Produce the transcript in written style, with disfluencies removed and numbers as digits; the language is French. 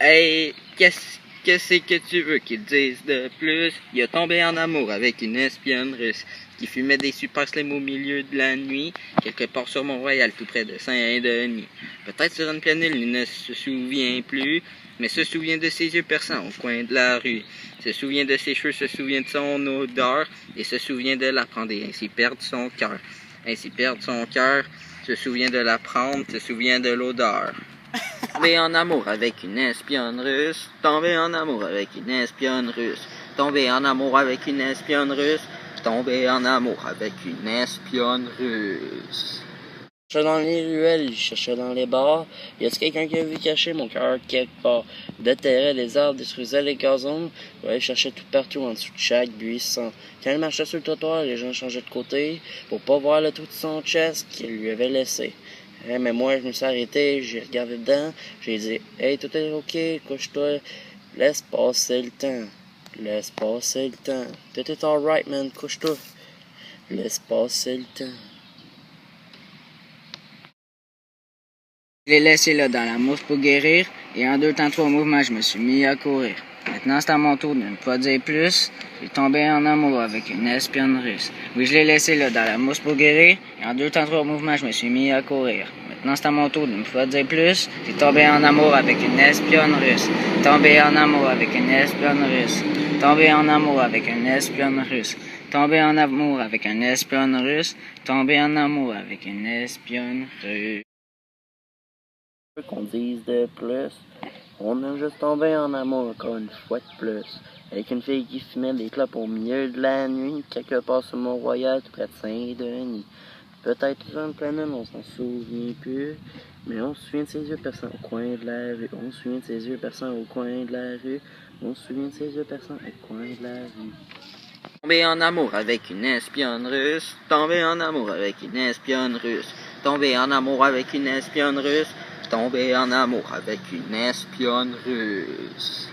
Hey, qu'est-ce que tu veux qu'ils disent de plus? Il a tombé en amour avec une espionne russe qui fumait des super slim au milieu de la nuit, quelque part sur Mont-Royal, tout près de Saint-Denis. Peut-être sur une planète, il ne se souvient plus, mais se souvient de ses yeux perçants au coin de la rue. Se souvient de ses cheveux, se souvient de son odeur, et se souvient de la prendre et ainsi perdre son cœur. Ainsi perdre son cœur, se souvient de la prendre, se souvient de l'odeur. Tomber en amour avec une espionne russe, tomber en amour avec une espionne russe, tomber en amour avec une espionne russe, tomber en amour avec une espionne russe. Je cherchais dans les ruelles, je cherchais dans les bars. Y a-t-il quelqu'un qui a vu cacher mon cœur quelque part? Il déterrait les arbres, détruisait les gazons. Ouais, je cherchais tout partout en dessous de chaque buisson. Quand il marchait sur le trottoir, les gens changeaient de côté pour pas voir le trou de son chest qu'il lui avait laissé. Mais moi, je me suis arrêté, j'ai regardé dedans, j'ai dit « Hey, tout est ok, couche-toi, laisse passer le temps, laisse passer le temps, tout est alright, man, couche-toi, laisse passer le temps. » Je l'ai laissé là dans la mousse pour guérir, et en 2 temps 3 mouvements, je me suis mis à courir. Maintenant, c'est à mon tour de ne pas dire plus. J'ai tombé en amour avec une espionne russe. Oui, je l'ai laissé là dans la mousse pour guérir, et en 2 temps 3 mouvements, je me suis mis à courir. Maintenant, c'est à mon tour de ne pas dire plus. J'ai tombé en amour avec une espionne russe. Tombé en amour avec une espionne russe. Tombé en amour avec une espionne russe. Tombé en amour avec une espionne russe. Tombé en amour avec une espionne russe. Qu'on dise de plus. On a juste tombé en amour encore une fois de plus. Avec une fille qui fumait des clopes au milieu de la nuit, quelque part sur Mont-Royal, tout près de Saint-Denis. Peut-être sur une planète, on s'en souvient plus. Mais on se souvient de ses yeux perçants au coin de la rue. On se souvient de ses yeux perçants au coin de la rue. On se souvient de ses yeux perçants au coin de la rue. Tomber en amour avec une espionne russe, tomber en amour avec une espionne russe, tomber en amour avec une espionne russe, tomber en amour avec une espionne russe.